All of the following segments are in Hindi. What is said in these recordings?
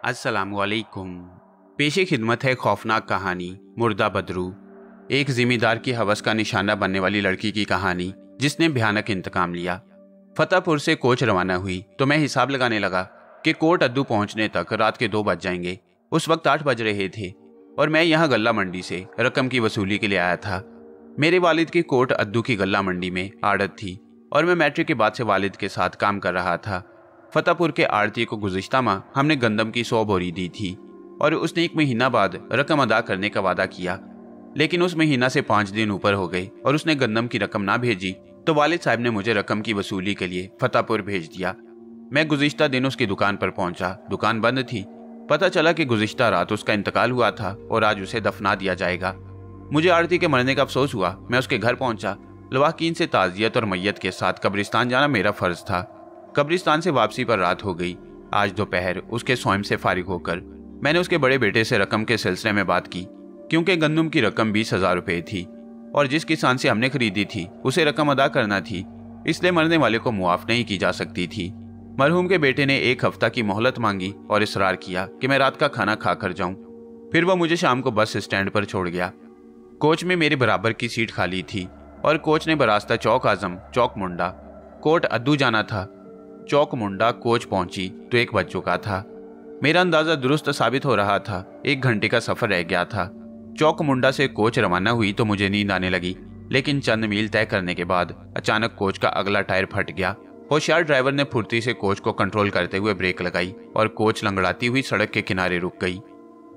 अस्सलामुअलैकुम। पेशे खिदमत है खौफनाक कहानी मुर्दा बदरू, एक जिम्मेदार की हवस का निशाना बनने वाली लड़की की कहानी जिसने भयानक इंतकाम लिया। फतेहपुर से कोच रवाना हुई तो मैं हिसाब लगाने लगा कि कोट अद्दू पहुंचने तक रात के 2 बज जाएंगे। उस वक्त 8 बज रहे थे और मैं यहाँ गल्ला मंडी से रकम की वसूली के लिए आया था। मेरे वालिद की कोट अद्दू की गल्ला मंडी में आड़त थी और मैं मैट्रिक के बाद से वालिद के साथ काम कर रहा था। फतेहपुर के आड़ती को गुज़िश्ता माह हमने गंदम की 100 बोरी दी थी और उसने 1 महीना बाद रकम अदा करने का वादा किया, लेकिन उस महीना से 5 दिन ऊपर हो गए और उसने गंदम की रकम ना भेजी तो वालिद साहब ने मुझे रकम की वसूली के लिए फतेहपुर भेज दिया। मैं गुज़िश्ता दिन उसकी दुकान पर पहुंचा। दुकान बंद थी। पता चला कि गुज़िश्ता रात उसका इंतकाल हुआ था और आज उसे दफना दिया जाएगा। मुझे आड़ती के मरने का अफसोस हुआ। मैं उसके घर पहुंचा। लवाकीन से ताज़ियत और मैयत के साथ कब्रिस्तान जाना मेरा फ़र्ज था। कब्रिस्तान से वापसी पर रात हो गई। आज दोपहर उसके स्वयं से फारिग होकर मैंने उसके बड़े बेटे से रकम के सिलसिले में बात की, क्योंकि गंदम की रकम 20,000 रुपये थी और जिस किसान से हमने खरीदी थी उसे रकम अदा करना थी, इसलिए मरने वाले को मुआफ नहीं की जा सकती थी। मरहूम के बेटे ने 1 हफ्ता की मोहलत मांगी और इसरार किया कि मैं रात का खाना खा कर जाऊं। फिर वह मुझे शाम को बस स्टैंड पर छोड़ गया। कोच में मेरे बराबर की सीट खाली थी और कोच ने बरास्ता चौक आजम चौक मुंडा कोट अद्दू जाना था। चौक मुंडा कोच पहुंची तो 1 बज चुका था। मेरा अंदाजा दुरुस्त साबित हो रहा था। 1 घंटे का सफर रह गया था। चौक मुंडा से कोच रवाना हुई तो मुझे नींद आने लगी, लेकिन चंद मील तय करने के बाद अचानक कोच का अगला टायर फट गया। होशियार ड्राइवर ने फुर्ती से कोच को कंट्रोल करते हुए ब्रेक लगाई और कोच लंगड़ाती हुई सड़क के किनारे रुक गई।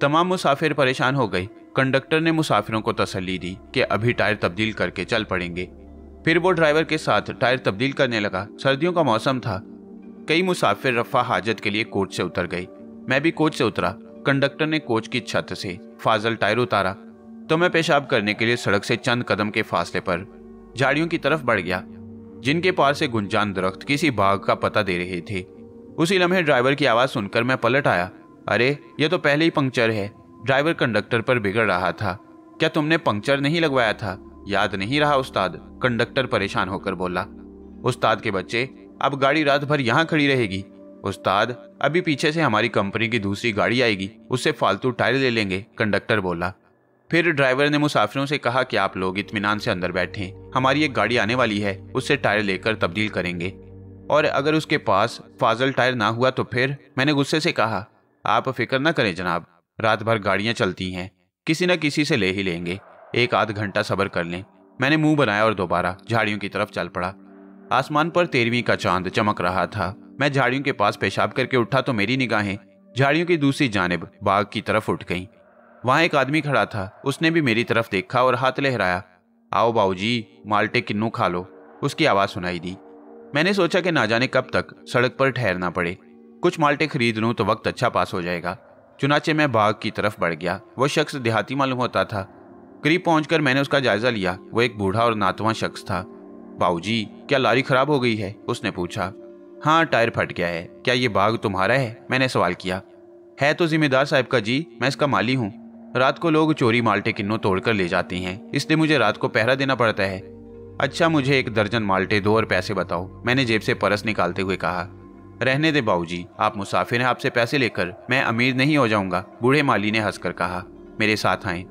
तमाम मुसाफिर परेशान हो गए। कंडक्टर ने मुसाफिरों को तसल्ली दी कि अभी टायर तब्दील करके चल पड़ेंगे। फिर वो ड्राइवर के साथ टायर तब्दील करने लगा। सर्दियों का मौसम था। कई मुसाफिर रफा हाजत के लिए कोच से उतर गए। मैं भी कोच से उतरा। कंडक्टर ने कोच की छत से फाजल टायर उतारा तो मैं पेशाब करने के लिए सड़क से चंद कदम के फासले पर झाड़ियों की तरफ बढ़ गया, जिनके पार से गुंजान दरख्त किसी बाग का पता दे रहे थे। उसी लम्हे ड्राइवर की आवाज़ सुनकर मैं पलट आया। अरे, यह तो पहले ही पंक्चर है। ड्राइवर कंडक्टर पर बिगड़ रहा था। क्या तुमने पंक्चर नहीं लगवाया था? याद नहीं रहा उस्ताद? कंडक्टर परेशान होकर बोला। उस्ताद के बच्चे, अब गाड़ी रात भर यहाँ खड़ी रहेगी। उस्ताद, अभी पीछे से हमारी कंपनी की दूसरी गाड़ी आएगी, उससे फालतू टायर ले लेंगे, कंडक्टर बोला। फिर ड्राइवर ने मुसाफिरों से कहा कि आप लोग इत्मीनान से अंदर बैठें, हमारी एक गाड़ी आने वाली है, उससे टायर लेकर तब्दील करेंगे, और अगर उसके पास फाजल टायर ना हुआ तो फिर? मैंने गुस्से से कहा। आप फिक्र न करें जनाब, रात भर गाड़ियां चलती हैं, किसी न किसी से ले ही लेंगे, 1 आध घंटा सब्र कर लें। मैंने मुंह बनाया और दोबारा झाड़ियों की तरफ चल पड़ा। आसमान पर 13वीं का चांद चमक रहा था। मैं झाड़ियों के पास पेशाब करके उठा तो मेरी निगाहें झाड़ियों की दूसरी जानिब बाग की तरफ उठ गईं। वहां एक आदमी खड़ा था। उसने भी मेरी तरफ देखा और हाथ लहराया। आओ बाऊजी, माल्टे किन्नू खा लो, उसकी आवाज़ सुनाई दी। मैंने सोचा कि ना जाने कब तक सड़क पर ठहरना पड़े, कुछ माल्टे खरीद लूँ तो वक्त अच्छा पास हो जाएगा। चुनाचे मैं बाग की तरफ बढ़ गया। वो शख्स देहाती मालूम होता था। करीब पहुंचकर मैंने उसका जायजा लिया। वो एक बूढ़ा और नातवां शख्स था। बाऊजी, क्या लारी खराब हो गई है? उसने पूछा। हाँ, टायर फट गया है। क्या ये बाग तुम्हारा है? मैंने सवाल किया। है तो जिम्मेदार साहब का जी, मैं इसका माली हूँ। रात को लोग चोरी माल्टे किन्नों तोड़कर ले जाते हैं, इसलिए मुझे रात को पहरा देना पड़ता है। अच्छा, मुझे 1 दर्जन माल्टे दो और पैसे बताओ, मैंने जेब से परस निकालते हुए कहा। रहने दे बाऊजी, आप मुसाफिर हैं, आपसे पैसे लेकर मैं अमीर नहीं हो जाऊंगा, बूढ़े माली ने हंसकर कहा। मेरे साथ आए।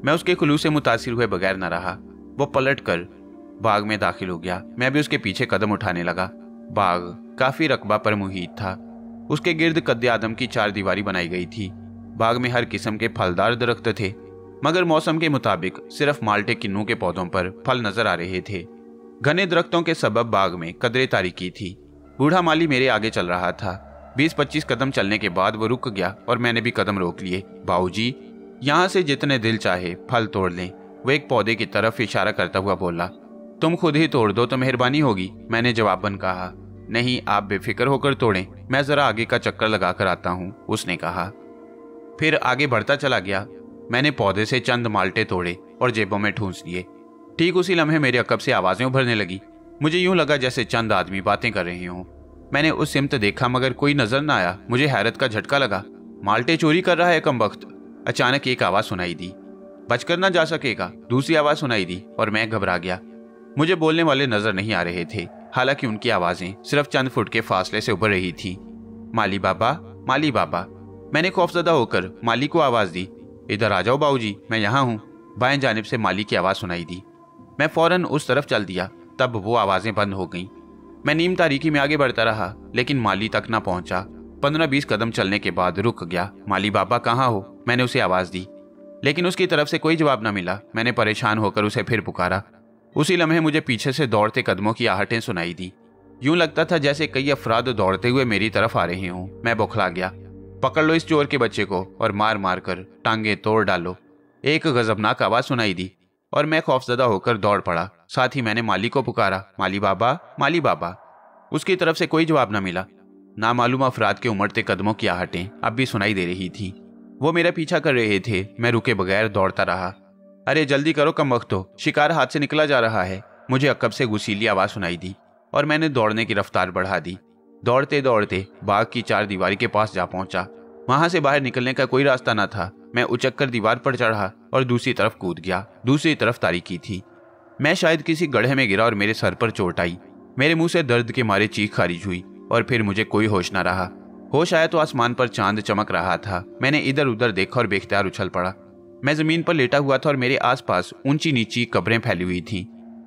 मैं उसके खुलूस से मुतासिर हुए बगैर न रहा। वो पलट कर बाग में दाखिल हो गया। मैं भी उसके पीछे कदम उठाने लगा। बाग काफी रकबा पर मुहित था। उसके गिर्द कद्दे आदम की 4 दीवारी बनाई गई थी। बाग में हर किस्म के फलदार दरख्त थे, मगर मौसम के मुताबिक सिर्फ माल्टे किन्नू के पौधों पर फल नजर आ रहे थे। घने दरख्तों के सबब बाग में कदरे तारीकी थी। बूढ़ा माली मेरे आगे चल रहा था। 20-25 कदम चलने के बाद वो रुक गया और मैंने भी कदम रोक लिए। बाऊजी, यहाँ से जितने दिल चाहे फल तोड़ लें, वो एक पौधे की तरफ इशारा करता हुआ बोला। तुम खुद ही तोड़ दो तो मेहरबानी होगी, मैंने जवाबन कहा। नहीं, आप बेफिक्र होकर तोड़ें, मैं जरा आगे का चक्कर लगा कर आता हूँ, उसने कहा। फिर आगे बढ़ता चला गया। मैंने पौधे से चंद माल्टे तोड़े और जेबों में ठूंस दिए। ठीक उसी लम्हे मेरे अकब से आवाजें उभरने लगी। मुझे यूं लगा जैसे चंद आदमी बातें कर रहे हों। मैंने उस सिमत देखा मगर कोई नजर न आया। मुझे हैरत का झटका लगा। माल्टे चोरी कर रहा है कमबख्त। अचानक एक आवाज सुनाई दी। बचकर न जा सकेगा, दूसरी आवाज सुनाई दी और मैं घबरा गया। मुझे बोलने वाले नजर नहीं आ रहे थे, हालांकि उनकी आवाजें सिर्फ चंद फुट के फासले से उभर रही थी। माली बाबा, माली बाबा। मैंने खौफजदा होकर माली को आवाज दी, इधर आ जाओ बाबूजी, मैं यहाँ हूँ। बाएं जानिब से माली की आवाज सुनाई दी। मैं फौरन उस तरफ चल दिया, तब वो आवाजें बंद हो गईं। मैं नीम तारीकी में आगे बढ़ता रहा, लेकिन माली तक ना पहुंचा। 15-20 कदम चलने के बाद रुक गया। माली बाबा कहाँ हो? मैंने उसे आवाज दी, लेकिन उसकी तरफ से कोई जवाब न मिला। मैंने परेशान होकर उसे फिर पुकारा। उसी लम्हे मुझे पीछे से दौड़ते कदमों की आहटें सुनाई दी। यूं लगता था जैसे कई अफराद दौड़ते हुए मेरी तरफ आ रहे हों। मैं बौखला गया। पकड़ लो इस चोर के बच्चे को और मार मार कर टांगे तोड़ डालो, एक गजबनाक आवाज सुनाई दी और मैं खौफजदा होकर दौड़ पड़ा। साथ ही मैंने माली को पुकारा, माली बाबा, माली बाबा। उसकी तरफ से कोई जवाब न मिला। नामालूम अफराद के उमड़ते कदमों की आहटें अब भी सुनाई दे रही थी। वो मेरा पीछा कर रहे थे। मैं रुके बगैर दौड़ता रहा। अरे जल्दी करो कमबख्तो, शिकार हाथ से निकला जा रहा है। मुझे अकब से गुसीली आवाज सुनाई दी और मैंने दौड़ने की रफ्तार बढ़ा दी। दौड़ते दौड़ते बाग की चार दीवारी के पास जा पहुंचा। वहां से बाहर निकलने का कोई रास्ता न था। मैं उचक कर दीवार पर चढ़ा और दूसरी तरफ कूद गया। दूसरी तरफ तारीकी थी। मैं शायद किसी गड्ढे में गिरा और मेरे सर पर चोट आई। मेरे मुंह से दर्द के मारे चीख खारिज हुई और फिर मुझे कोई होश न रहा। होश आया तो आसमान पर चांद चमक रहा था। मैंने इधर उधर देखा और बेख्तियार उछल पड़ा। मैं जमीन पर लेटा हुआ था और मेरे आसपास ऊंची नीची कब्रें फैली हुई थीं।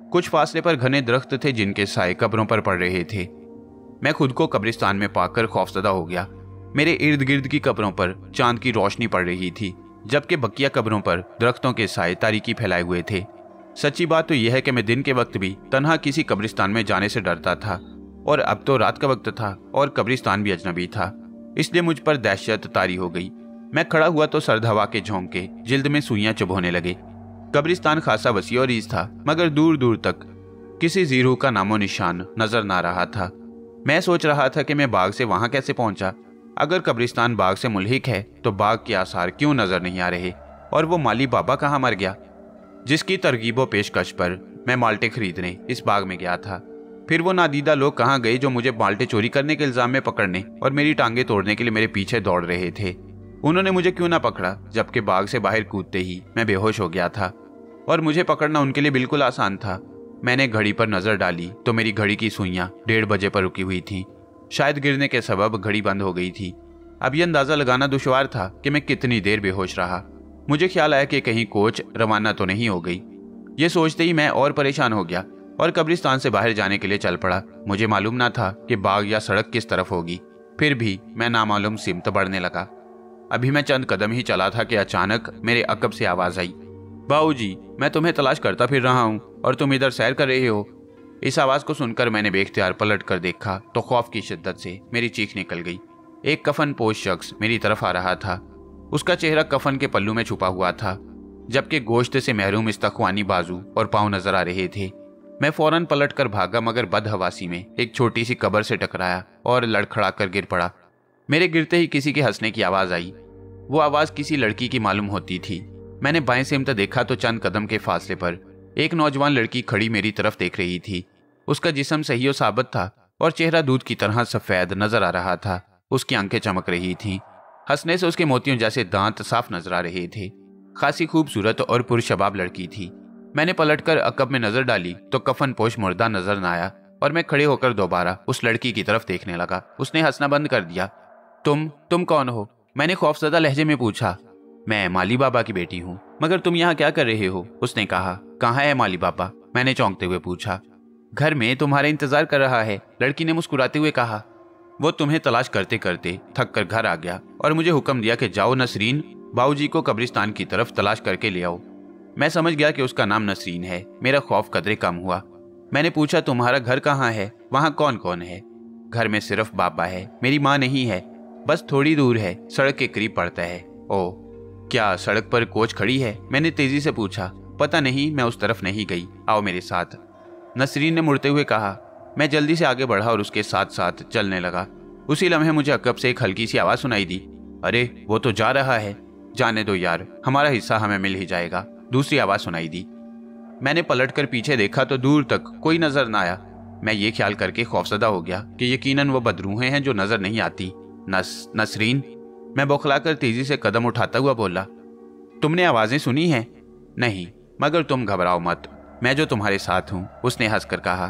कुछ फासले पर घने दरख्त थे जिनके साए कब्रों पर पड़ रहे थे। मैं खुद को कब्रिस्तान में पाकर खौफजदा हो गया। मेरे इर्द गिर्द की कब्रों पर चांद की रोशनी पड़ रही थी, जबकि बकिया कब्रों पर दरख्तों के साए तारीकी फैलाए हुए थे। सच्ची बात तो यह है कि मैं दिन के वक्त भी तन्हा किसी कब्रिस्तान में जाने से डरता था, और अब तो रात का वक्त था और कब्रिस्तान भी अजनबी था, इसलिए मुझ पर दहशत तारी हो गई। मैं खड़ा हुआ तो सर्द हवा के झोंके जिल्द में सुइयां चुभोने लगे। कब्रिस्तान खासा वसी और ईज था, मगर दूर दूर तक किसी जीरू का नामो निशान नजर ना रहा था। मैं सोच रहा था कि मैं बाग से वहां कैसे पहुंचा। अगर कब्रिस्तान बाग से मुल्हिक है तो बाग के आसार क्यों नजर नहीं आ रहे, और वो माली बाबा कहाँ मर गया जिसकी तरगीबो पेशकश पर मैं माल्टे खरीदने इस बाग में गया था। फिर वो नादीदा लोग कहाँ गए जो मुझे माल्टे चोरी करने के इल्जाम में पकड़ने और मेरी टांगे तोड़ने के लिए मेरे पीछे दौड़ रहे थे। उन्होंने मुझे क्यों ना पकड़ा, जबकि बाग से बाहर कूदते ही मैं बेहोश हो गया था और मुझे पकड़ना उनके लिए बिल्कुल आसान था। मैंने घड़ी पर नजर डाली तो मेरी घड़ी की सुइयां 1:30 बजे पर रुकी हुई थी। शायद गिरने के सबब घड़ी बंद हो गई थी। अब यह अंदाजा लगाना दुश्वार था कि मैं कितनी देर बेहोश रहा। मुझे ख्याल आया कि कहीं कोच रवाना तो नहीं हो गई। ये सोचते ही मैं और परेशान हो गया और कब्रिस्तान से बाहर जाने के लिए चल पड़ा। मुझे मालूम ना था कि बाग या सड़क किस तरफ होगी, फिर भी मैं नामालूम सिमत बढ़ने लगा। अभी मैं चंद कदम ही चला था कि अचानक मेरे अकब से आवाज आई, बाबूजी, मैं तुम्हें तलाश करता फिर रहा हूँ और तुम इधर सैर कर रहे हो। इस आवाज को सुनकर मैंने बेख्तियार पलट कर देखा तो खौफ की शिद्दत से मेरी चीख निकल गई। एक कफन पोश शख्स मेरी तरफ आ रहा था। उसका चेहरा कफन के पल्लू में छुपा हुआ था, जबकि गोश्त से महरूम इस्तख्वानी बाजू और पांव नजर आ रहे थे। मैं फौरन पलट कर भागा, मगर बदहवासी में एक छोटी सी कब्र से टकराया और लड़खड़ा कर गिर पड़ा। मेरे गिरते ही किसी के हंसने की आवाज आई। वो आवाज किसी लड़की की मालूम होती थी। मैंने बाएं सिमत देखा तो चंद कदम के फासले पर एक नौजवान लड़की खड़ी मेरी तरफ देख रही थी। उसका जिस्म सही और साबित था और चेहरा दूध की तरह सफेद नजर आ रहा था। उसकी आंखें चमक रही थीं। हंसने से उसके मोतियों जैसे दांत साफ नजर आ रहे थे। खासी खूबसूरत और पुरशबाब लड़की थी। मैंने पलटकर अकब में नजर डाली तो कफन पोश मुर्दा नजर न आया और मैं खड़े होकर दोबारा उस लड़की की तरफ देखने लगा। उसने हंसना बंद कर दिया। तुम कौन हो? मैंने खौफजदा लहजे में पूछा। मैं माली बाबा की बेटी हूँ, मगर तुम यहाँ क्या कर रहे हो? उसने कहा। कहाँ है माली बाबा? मैंने चौंकते हुए पूछा। घर में तुम्हारा इंतजार कर रहा है, लड़की ने मुस्कुराते हुए कहा। वो तुम्हें तलाश करते करते थक कर घर आ गया और मुझे हुक्म दिया कि जाओ नसरीन, बाबूजी को कब्रिस्तान की तरफ तलाश करके ले आओ। मैं समझ गया कि उसका नाम नसरीन है। मेरा खौफ कदरे कम हुआ। मैंने पूछा, तुम्हारा घर कहाँ है? वहाँ कौन कौन है? घर में सिर्फ बाबा है, मेरी माँ नहीं है। बस थोड़ी दूर है, सड़क के करीब पड़ता है। ओह, क्या सड़क पर कोच खड़ी है? मैंने तेजी से पूछा। पता नहीं, मैं उस तरफ नहीं गई, आओ मेरे साथ, नसरीन ने मुड़ते हुए कहा। मैं जल्दी से आगे बढ़ा और उसके साथ साथ चलने लगा। उसी लम्हे मुझे अकब से एक हल्की सी आवाज सुनाई दी। अरे वो तो जा रहा है। जाने दो यार, हमारा हिस्सा हमें मिल ही जाएगा, दूसरी आवाज सुनाई दी। मैंने पलटकर पीछे देखा तो दूर तक कोई नजर न आया। मैं ये ख्याल करके खौफजदा हो गया कि यकीनन वो बदरूहें हैं जो नजर नहीं आती। नसरीन, मैं बौखलाकर तेजी से कदम उठाता हुआ बोला। तुमने आवाजें सुनी हैं? नहीं, मगर तुम घबराओ मत, मैं जो तुम्हारे साथ हूं, उसने हंसकर कहा।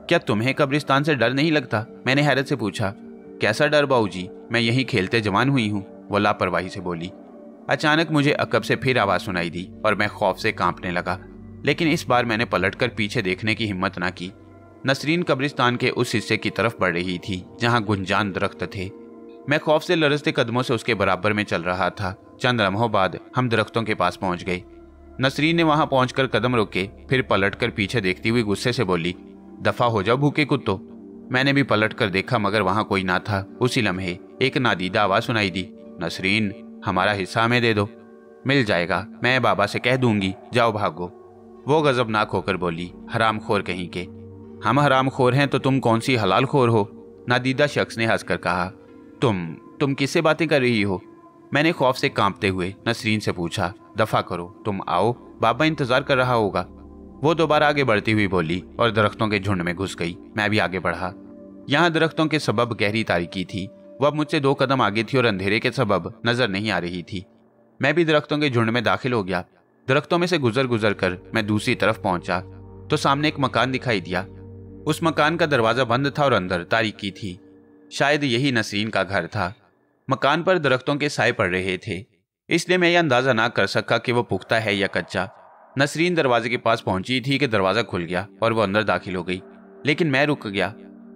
क्या तुम्हें कब्रिस्तान से डर नहीं लगता? मैंने हैरत से पूछा। कैसा डर बाबूजी? मैं यहीं खेलते जवान हुई हूँ। वो लापरवाही से बोली। अचानक मुझे अकब से फिर आवाज सुनाई दी और मैं खौफ से कांपने लगा, लेकिन इस बार मैंने पलटकर पीछे देखने की हिम्मत ना की। नसरीन कब्रिस्तान के उस हिस्से की तरफ बढ़ रही थी जहां गुंजान दरख्त थे। मैं खौफ से लरजते कदमों से उसके बराबर में चल रहा था। चंद लम्हों बाद हम दरख्तों के पास पहुंच गए। नसरीन ने वहां पहुंचकर कदम रोके, फिर पलटकर पीछे देखती हुई गुस्से से बोली, दफा हो जाओ भूखे कुत्तों। मैंने भी पलटकर देखा मगर वहां कोई ना था। उसी लम्हे एक नादीदा आवाज सुनाई दी, नसरीन हमारा हिस्सा हमें दे दो। मिल जाएगा, मैं बाबा से कह दूंगी, जाओ भागो। वो गजबनाक होकर बोली, हरामखोर कहीं के। हम हरामखोर हैं तो तुम कौन सी हलाल खोर हो? नादीदा शख्स ने हंसकर कहा। तुम किससे बातें कर रही हो? मैंने खौफ से कांपते हुए नसरीन से पूछा। दफा करो, तुम आओ, बाबा इंतजार कर रहा होगा। वो दोबारा आगे बढ़ती हुई बोली और दरख्तों के झुंड में घुस गई। मैं भी आगे बढ़ा। यहाँ दरख्तों के सबब गहरी तारीकी थी। वो अब मुझसे 2 कदम आगे थी और अंधेरे के सबब नजर नहीं आ रही थी। मैं भी दरख्तों के झुंड में दाखिल हो गया। दरख्तों में से गुजर कर मैं दूसरी तरफ पहुंचा तो सामने एक मकान दिखाई दिया। उस मकान का दरवाजा बंद था और अंदर तारीकी थी। शायद यही नसरीन का घर था। मकान पर दरख्तों के साए पड़ रहे थे, इसलिए मैं यह अंदाजा ना कर सका कि वो पुख्ता है या कच्चा। नसरीन दरवाजे के पास पहुंची थी कि दरवाजा खुल गया और वो अंदर दाखिल हो गई, लेकिन मैं रुक गया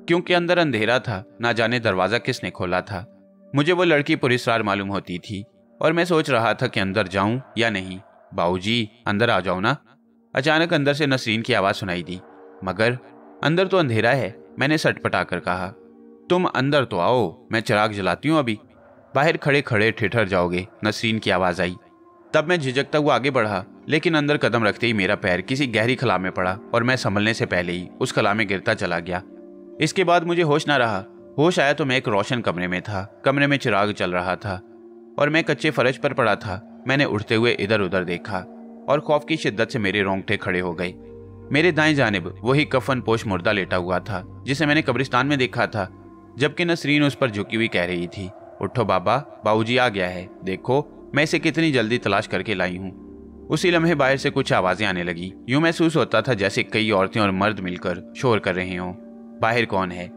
क्योंकि अंदर अंधेरा था। ना जाने दरवाजा किसने खोला था। मुझे वो लड़की पुरस्कार मालूम होती थी और मैं सोच रहा था कि अंदर जाऊं या नहीं। बाऊजी अंदर आ जाओ ना। अचानक अंदर से नसरीन की आवाज सुनाई दी, मगर अंदर तो अंधेरा है। मैंने सटपटा कर कहा, तुम अंदर तो आओ, मैं चिराग जलाती हूँ अभी। बाहर खड़े खड़े ठिठर जाओगे, नसरीन की आवाज आई। तब मैं झिझकता हुआ आगे बढ़ा, लेकिन अंदर कदम रखते ही मेरा पैर किसी गहरी खला में पड़ा और मैं संभलने से पहले ही उस खला में गिरता चला गया। इसके बाद मुझे होश ना रहा। होश आया तो मैं एक रोशन कमरे में था। कमरे में चिराग चल रहा था और मैं कच्चे फर्श पर पड़ा था। मैंने उठते हुए इधर उधर देखा और खौफ की शिद्दत से मेरे रोंगटे खड़े हो गए। मेरे दाएं जानिब वही कफन पोश मुर्दा लेटा हुआ था जिसे मैंने कब्रिस्तान में देखा था, जबकि नसरीन उस पर झुकी हुई कह रही थी, उठो बाबा, बाबूजी आ गया है, देखो मैं इसे कितनी जल्दी तलाश करके लाई हूँ। उसी लम्हे बाहर से कुछ आवाजें आने लगी। यूं महसूस होता था जैसे कई औरतें और मर्द मिलकर शोर कर रहे हों। बाहर कौन है?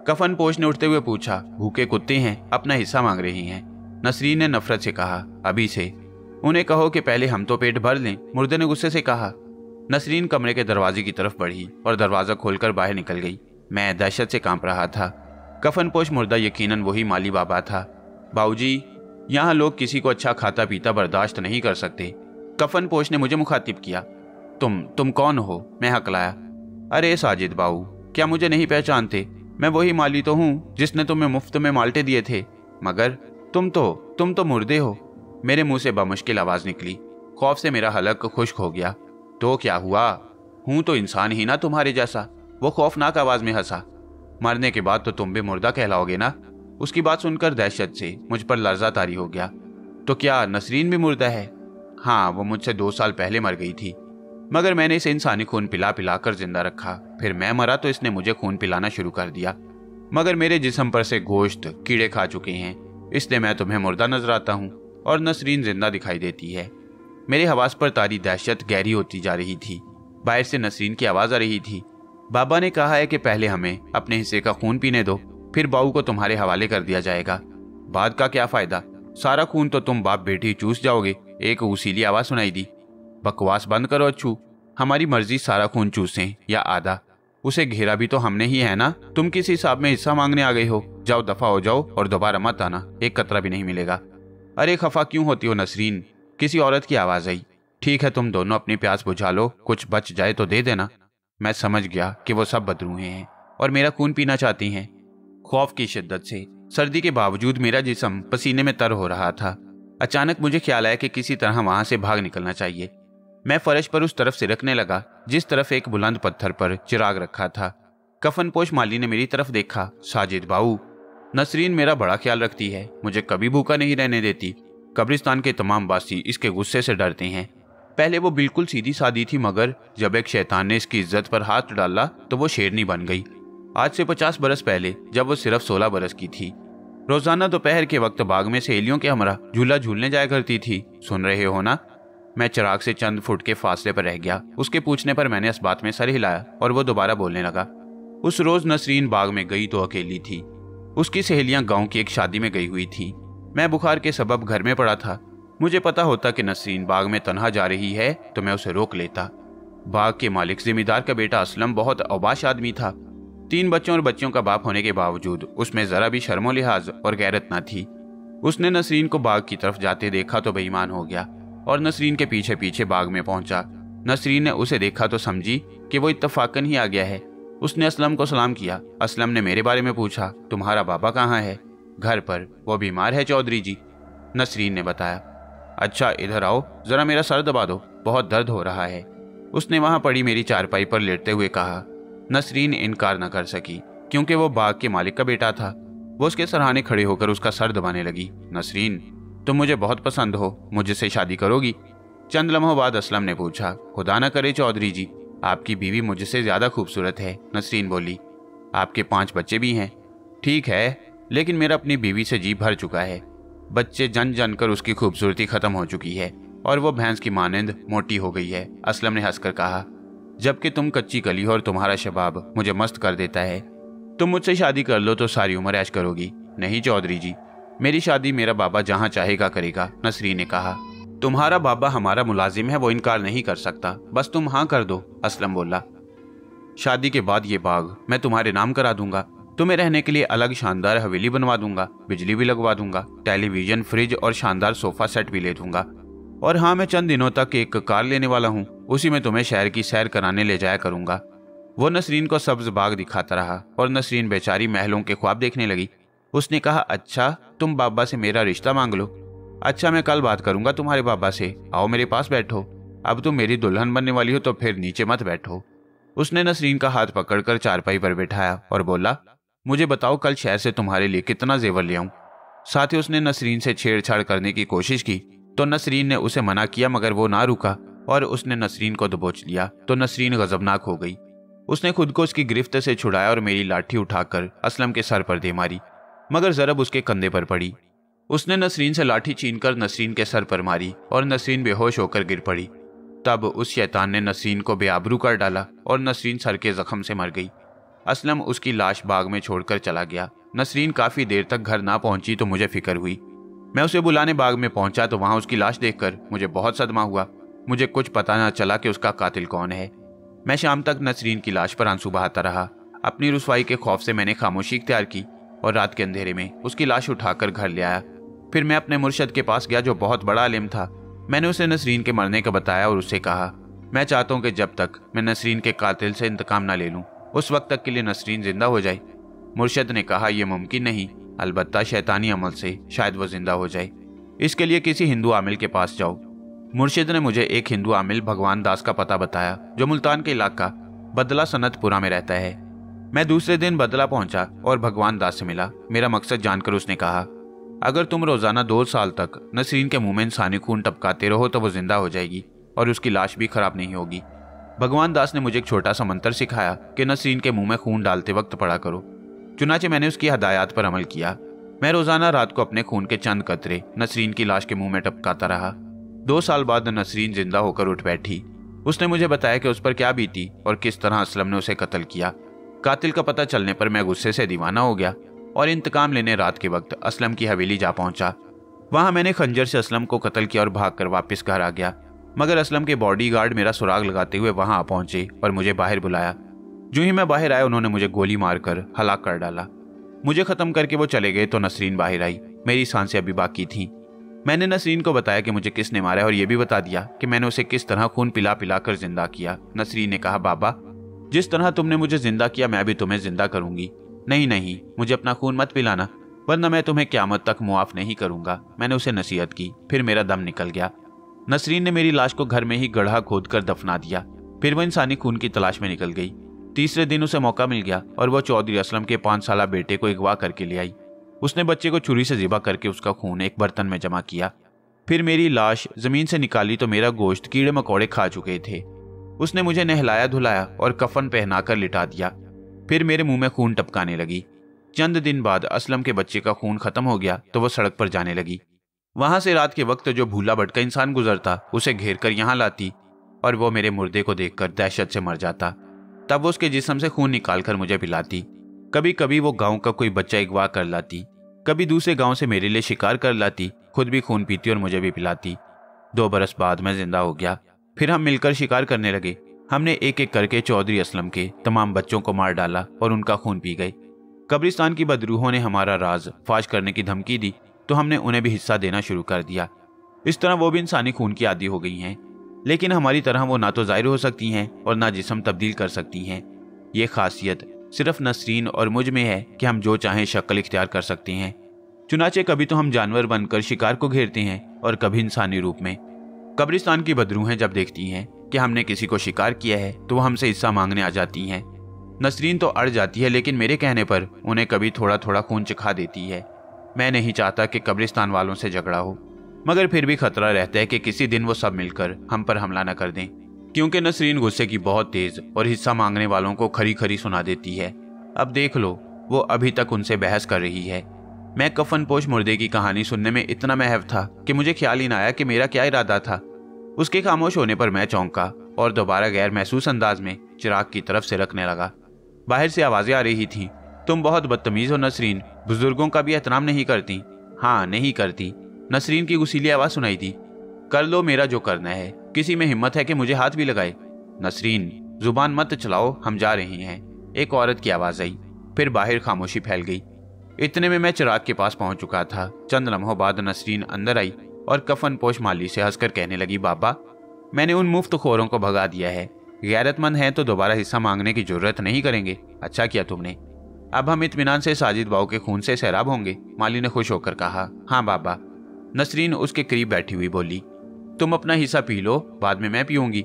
कफन पोश ने उठते हुए पूछा। भूखे कुत्ते हैं, अपना हिस्सा मांग रही हैं। नसरीन ने नफरत से कहा, अभी से उन्हें कहो कि पहले हम तो पेट भर लें। मुर्दे ने गुस्से से कहा। नसरीन कमरे के दरवाजे की तरफ बढ़ी और दरवाजा खोलकर बाहर निकल गई। मैं दहशत से कांप रहा था। कफनपोश मुर्दा यकीनन वही माली बाबा था। बाऊजी, यहाँ लोग किसी को अच्छा खाता पीता बर्दाश्त नहीं कर सकते। कफनपोश ने मुझे मुखातिब किया। तुम कौन हो? मैं हकलाया। अरे साजिद बाऊ, क्या मुझे नहीं पहचानते? मैं वही माली तो हूँ जिसने तुम्हें मुफ्त में माल्टे दिए थे, मगर तुम तो मुर्दे हो। मेरे मुंह से बामुश्किल आवाज निकली। खौफ से मेरा हलक खुश्क हो गया। तो क्या हुआ? हूं तो इंसान ही ना तुम्हारे जैसा। वो खौफनाक आवाज में हंसा। मरने के बाद तो तुम भी मुर्दा कहलाओगे ना? उसकी बात सुनकर दहशत से मुझ पर लर्जा तारी हो गया। तो क्या नसरीन भी मुर्दा है? हाँ, वो मुझसे 2 साल पहले मर गई थी, मगर मैंने इसे इंसानी खून पिला कर जिंदा रखा। फिर मैं मरा तो इसने मुझे खून पिलाना शुरू कर दिया, मगर मेरे जिस्म पर से गोश्त कीड़े खा चुके हैं, इसलिए मैं तुम्हें मुर्दा नजर आता हूँ और नसरीन जिंदा दिखाई देती है। मेरे हवास पर तारी दहशत गहरी होती जा रही थी। बाहर से नसरीन की आवाज आ रही थी। बाबा ने कहा है कि पहले हमें अपने हिस्से का खून पीने दो, फिर बाऊ को तुम्हारे हवाले कर दिया जाएगा। बाद का क्या फायदा? सारा खून तो तुम बाप बेटी चूस जाओगे। एक उसीली आवाज सुनाई दी। बकवास बंद करो अच्छू, हमारी मर्जी सारा खून चूसें या आधा, उसे घेरा भी तो हमने ही है ना। तुम किस हिसाब में हिस्सा मांगने आ गए हो? जाओ, दफा हो जाओ और दोबारा मत आना, एक कतरा भी नहीं मिलेगा। अरे खफा क्यों होती हो नसरीन? किसी औरत की आवाज आई। ठीक है, तुम दोनों अपनी प्यास बुझा लो, कुछ बच जाए तो दे देना। मैं समझ गया कि वो सब बदरूहे हैं और मेरा खून पीना चाहती हैं। खौफ की शिद्दत से सर्दी के बावजूद मेरा जिस्म पसीने में तर हो रहा था। अचानक मुझे ख्याल आया कि किसी तरह वहां से भाग निकलना चाहिए। मैं फर्श पर उस तरफ सिरकने लगा जिस तरफ एक बुलंद पत्थर पर चिराग रखा था। कफनपोश माली ने मेरी तरफ देखा। साजिद बाऊ, नसरीन मेरा बड़ा ख्याल रखती है, मुझे कभी भूखा नहीं रहने देती। कब्रिस्तान के तमाम वासी इसके गुस्से से डरते हैं। पहले वो बिल्कुल सीधी सादी थी, मगर जब एक शैतान ने इसकी इज्जत पर हाथ डाला तो वो शेरनी बन गई। आज से 50 बरस पहले जब वो सिर्फ 16 बरस की थी, रोजाना दोपहर के वक्त बाग में सहेलियों के हमरा झूला झूलने जाया करती थी। सुन रहे हो ना? मैं चिराग से चंद फुट के फासले पर रह गया। उसके पूछने पर मैंने इस बात में सर हिलाया और वो दोबारा बोलने लगा। उस रोज नसरीन बाग में गई तो अकेली थी। उसकी सहेलियां गांव की एक शादी में गई हुई थी। मैं बुखार के सबब घर में पड़ा था। मुझे पता होता कि नसरीन बाग में तन्हा जा रही है तो मैं उसे रोक लेता। बाग के मालिक जिम्मेदार का बेटा असलम बहुत औबाश आदमी था। 3 बच्चों और बच्चियों का बाप होने के बावजूद उसमें जरा भी शर्मो लिहाज और गैरत न थी। उसने नसरीन को बाग की तरफ जाते देखा तो बेईमान हो गया और नसरीन के पीछे पीछे बाग में पहुंचा। नसरीन ने उसे देखा तो समझी कि वो इत्तफाकन ही आ गया है। उसने असलम को सलाम किया। असलम ने मेरे बारे में पूछा, तुम्हारा बाबा कहाँ है? घर पर, वो बीमार है चौधरी जी, नसरीन ने बताया। अच्छा, इधर आओ, जरा मेरा सर दबा दो, बहुत दर्द हो रहा है, उसने वहां पड़ी मेरी चारपाई पर लेटते हुए कहा। नसरीन इनकार न कर सकी क्योंकि वो बाग के मालिक का बेटा था। वो उसके सराहने खड़े होकर उसका सर दबाने लगी। नसरीन, तुम मुझे बहुत पसंद हो, मुझसे शादी करोगी? चंद लम्हों बाद असलम ने पूछा। खुदा न करे चौधरी जी, आपकी बीवी मुझसे ज्यादा खूबसूरत है, नसरीन बोली। आपके 5 बच्चे भी हैं। ठीक है, लेकिन मेरा अपनी बीवी से जी भर चुका है। बच्चे जन जन कर उसकी खूबसूरती खत्म हो चुकी है और वो भैंस की मानंद मोटी हो गई है, असलम ने हंसकर कहा। जबकि तुम कच्ची कली हो और तुम्हारा शबाब मुझे मस्त कर देता है। तुम मुझसे शादी कर लो तो सारी उम्र ऐश करोगी। नहीं चौधरी जी, मेरी शादी मेरा बाबा जहां चाहेगा करेगा, नसरीन ने कहा। तुम्हारा बाबा हमारा मुलाजिम है, वो इनकार नहीं कर सकता, बस तुम हाँ कर दो, असलम बोला। शादी के बाद ये बाग मैं तुम्हारे नाम करा दूंगा। तुम्हें रहने के लिए अलग शानदार हवेली बनवा दूंगा, बिजली भी लगवा दूंगा, टेलीविजन, फ्रिज और शानदार सोफा सेट भी ले दूंगा। और हाँ, मैं चंद दिनों तक एक कार लेने वाला हूँ, उसी में तुम्हें शहर की सैर कराने ले जाया करूंगा। वो नसरीन को सब्ज बाग दिखाता रहा और नसरीन बेचारी महलों के ख्वाब देखने लगी। उसने कहा, अच्छा, तुम बाबा से मेरा रिश्ता मांग लो। अच्छा, मैं कल बात करूंगा तुम्हारे बाबा से, आओ मेरे पास बैठो। अब तुम मेरी दुल्हन बनने वाली हो तो फिर नीचे मत बैठो। उसने नसरीन का हाथ पकड़कर चारपाई पर बैठाया और बोला, मुझे बताओ कल शहर से तुम्हारे लिए कितना जेवर ले आऊं। साथ ही उसने नसरीन से छेड़छाड़ करने की कोशिश की तो नसरीन ने उसे मना किया, मगर वो ना रुका और उसने नसरीन को दबोच लिया तो नसरीन गजबनाक हो गई। उसने खुद को उसकी गिरफ्त से छुड़ाया और मेरी लाठी उठाकर असलम के सर पर दे मारी, मगर जरब उसके कंधे पर पड़ी। उसने नसरीन से लाठी छीनकर नसरीन के सर पर मारी और नसरीन बेहोश होकर गिर पड़ी। तब उस शैतान ने नसरीन को बेआबरू कर डाला और नसरीन सर के जख्म से मर गई। असलम उसकी लाश बाग में छोड़कर चला गया। नसरीन काफी देर तक घर ना पहुंची तो मुझे फिक्र हुई। मैं उसे बुलाने बाग में पहुंचा तो वहां उसकी लाश देखकर मुझे बहुत सदमा हुआ। मुझे कुछ पता न चला कि उसका कातिल कौन है। मैं शाम तक नसरीन की लाश पर आंसू बहाता रहा। अपनी रुसवाई के खौफ से मैंने खामोशी इख्तियार की और रात के अंधेरे में उसकी लाश उठाकर घर ले आया। फिर मैं अपने मुर्शद के पास गया जो बहुत बड़ा आलिम था। मैंने उसे नसरीन के मरने का बताया और उससे कहा, मैं चाहता हूँ कि जब तक मैं नसरीन के कातिल से इंतकाम ना ले लूँ उस वक्त तक के लिए नसरीन जिंदा हो जाए। मुर्शद ने कहा, यह मुमकिन नहीं, अलबत्ता शैतानी अमल से शायद वो जिंदा हो जाए। इसके लिए किसी हिंदू आमिल के पास जाओ। मुर्शिद ने मुझे एक हिंदू आमिल भगवान दास का पता बताया जो मुल्तान के इलाका बदला सनतपुरा में रहता है। मैं दूसरे दिन बदला पहुंचा और भगवान दास से मिला। मेरा मकसद जानकर उसने कहा, अगर तुम रोजाना 2 साल तक नसरीन के मुंह में इंसानी खून टपकाते रहो तो वो जिंदा हो जाएगी और उसकी लाश भी खराब नहीं होगी। भगवान दास ने मुझे एक छोटा सा मंत्र सिखाया कि नसरीन के मुंह में खून डालते वक्त पढ़ा करो। चुनाचे मैंने उसकी हदायत पर अमल किया। मैं रोजाना रात को अपने खून के चंद कतरे नसरीन की लाश के मुंह में टपकाता रहा। 2 साल बाद नसरीन जिंदा होकर उठ बैठी। उसने मुझे बताया कि उस पर क्या बीती और किस तरह असलम ने उसे कत्ल किया। कातिल का पता चलने पर मैं गुस्से से दीवाना हो गया और इंतकाम लेने रात के वक्त असलम की हवेली जा पहुंचा। वहां मैंने खंजर से असलम को कत्ल किया और भागकर वापस घर आ गया, मगर असलम के बॉडीगार्ड मेरा सुराग लगाते हुए वहां आ पहुंचे और मुझे बाहर बुलाया। जो ही मैं बाहर आया उन्होंने मुझे गोली मारकर हलाक कर डाला। मुझे खत्म करके वो चले गए तो नसरीन बाहर आई। मेरी सांसें अभी बाकी थीं। मैंने नसरीन को बताया कि मुझे किसने मारा और यह भी बता दिया कि मैंने उसे किस तरह खून पिला पिला कर जिंदा किया। नसरीन ने कहा, बाबा, जिस तरह तुमने मुझे जिंदा किया मैं भी तुम्हें जिंदा करूंगी। नहीं नहीं, मुझे अपना खून मत पिलाना, वरना मैं तुम्हें क़यामत तक मुआफ नहीं करूंगा। मैंने उसे नसीहत की। फिर मेरा दम निकल गया। नसरीन ने मेरी लाश को घर में ही गड्ढा खोद कर दफना दिया। फिर वह इंसानी खून की तलाश में निकल गई। तीसरे दिन उसे मौका मिल गया और वह चौधरी असलम के 5 साला बेटे को अगवा करके ले आई। उसने बच्चे को छुरी से ज़िबा करके उसका खून एक बर्तन में जमा किया। फिर मेरी लाश जमीन से निकाली तो मेरा गोश्त कीड़े मकोड़े खा चुके थे। उसने मुझे नहलाया धुलाया और कफन पहनाकर लिटा दिया। फिर मेरे मुंह में खून टपकाने लगी। चंद दिन बाद असलम के बच्चे का खून खत्म हो गया तो वह सड़क पर जाने लगी। वहां से रात के वक्त जो भूला भटका इंसान गुजरता उसे घेर कर यहाँ लाती और वो मेरे मुर्दे को देखकर दहशत से मर जाता। तब वो उसके जिस्म से खून निकालकर मुझे पिलाती। कभी कभी वो गांव का कोई बच्चा अगवा कर लाती। कभी दूसरे गांव से मेरे लिए शिकार कर लाती, खुद भी खून पीती और मुझे भी पिलाती। 2 बरस बाद मैं जिंदा हो गया। फिर हम मिलकर शिकार करने लगे। हमने एक एक करके चौधरी असलम के तमाम बच्चों को मार डाला और उनका खून पी गए। कब्रिस्तान की बदरूहों ने हमारा राज फाश करने की धमकी दी तो हमने उन्हें भी हिस्सा देना शुरू कर दिया। इस तरह वो भी इंसानी खून की आदी हो गई हैं, लेकिन हमारी तरह वो ना तो जाहिर हो सकती हैं और ना जिस्म तब्दील कर सकती हैं। ये खासियत सिर्फ नसरीन और मुझ में है कि हम जो चाहें शक्ल इख्तियार कर सकते हैं। चुनाचे कभी तो हम जानवर बनकर शिकार को घेरते हैं और कभी इंसानी रूप में। कब्रिस्तान की बदरूहें जब देखती हैं कि हमने किसी को शिकार किया है तो वो हमसे हिस्सा मांगने आ जाती हैं। नसरीन तो अड़ जाती है, लेकिन मेरे कहने पर उन्हें कभी थोड़ा थोड़ा खून चखा देती है। मैं नहीं चाहता कि कब्रिस्तान वालों से झगड़ा हो, मगर फिर भी खतरा रहता है कि किसी दिन वो सब मिलकर हम पर हमला न कर दें, क्योंकि नसरीन गुस्से की बहुत तेज और हिस्सा मांगने वालों को खरी खरी सुना देती है। अब देख लो, वो अभी तक उनसे बहस कर रही है। मैं कफन पोश मुर्दे की कहानी सुनने में इतना महव था कि मुझे ख्याल ही न आया कि मेरा क्या इरादा था। उसके खामोश होने पर मैं चौंका और दोबारा गैर महसूस अंदाज में चिराग की तरफ से रखने लगा। बाहर से आवाजें आ रही थीं। तुम बहुत बदतमीज हो नसरीन, बुजुर्गों का भी एहतराम नहीं करती। हाँ, नहीं करती, नसरीन की गुस्सीली आवाज सुनाई दी। कर लो मेरा जो करना है, किसी में हिम्मत है कि मुझे हाथ भी लगाए। नसरीन, जुबान मत चलाओ, हम जा रहे हैं, एक औरत की आवाज आई। फिर बाहर खामोशी फैल गई। इतने में मैं चिराग के पास पहुंच चुका था। चंद लम्हों बाद नसरीन अंदर आई और कफन पोश माली से हंसकर कहने लगी, बाबा, मैंने उन मुफ्तखोरों को भगा दिया है। गैरतमंद हैं तो दोबारा हिस्सा मांगने की जरूरत नहीं करेंगे। अच्छा किया तुमने। अब हम इत्मीनान से साजिद बाऊ के खून से सैराब होंगे, माली ने खुश होकर कहा। हाँ बाबा। नसरीन उसके करीब बैठी हुई बोली, तुम अपना हिस्सा पी लो, बाद में मैं पीऊंगी।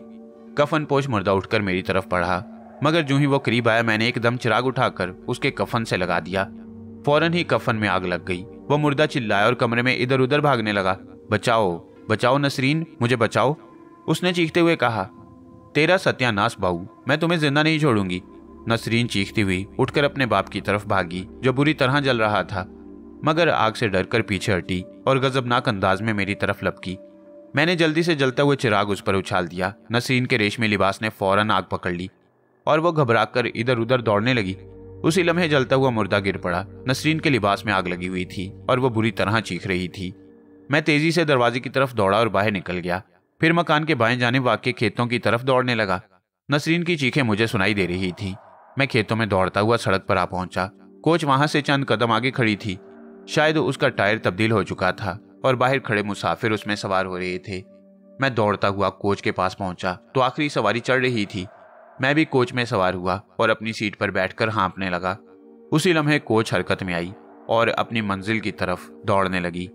कफन पोश मुर्दा उठकर मेरी तरफ बढ़ा, मगर जो ही वो करीब आया मैंने एकदम चिराग उठाकर उसके कफन से लगा दिया। फौरन ही कफन में आग लग गई। वो मुर्दा चिल्लाया और कमरे में इधर उधर भागने लगा। बचाओ, बचाओ नसरीन, मुझे बचाओ, उसने चीखते हुए कहा। तेरा सत्यानाश बाऊ, मैं तुम्हें जिंदा नहीं छोड़ूंगी। नसरीन चीखती हुई उठकर अपने बाप की तरफ भागी, जो बुरी तरह जल रहा था, मगर आग से डरकर पीछे हटी और गजबनाक अंदाज में मेरी तरफ लपकी। मैंने जल्दी से जलता हुआ चिराग उस पर उछाल दिया। नसरीन के रेशमी लिबास ने फौरन आग पकड़ ली और वो घबराकर इधर उधर दौड़ने लगी। उसी लम्हे जलता हुआ मुर्दा गिर पड़ा। नसरीन के लिबास में आग लगी हुई थी और वो बुरी तरह चीख रही थी। मैं तेजी से दरवाजे की तरफ दौड़ा और बाहर निकल गया। फिर मकान के बाएं जानिब वाक़े खेतों की तरफ दौड़ने लगा। नसरीन की चीखें मुझे सुनाई दे रही थी। मैं खेतों में दौड़ता हुआ सड़क पर आ पहुंचा। कोच वहां से चंद कदम आगे खड़ी थी। शायद उसका टायर तब्दील हो चुका था और बाहर खड़े मुसाफिर उसमें सवार हो रहे थे। मैं दौड़ता हुआ कोच के पास पहुंचा तो आखिरी सवारी चढ़ रही थी। मैं भी कोच में सवार हुआ और अपनी सीट पर बैठकर हाँफने लगा। उसी लम्हे कोच हरकत में आई और अपनी मंजिल की तरफ दौड़ने लगी।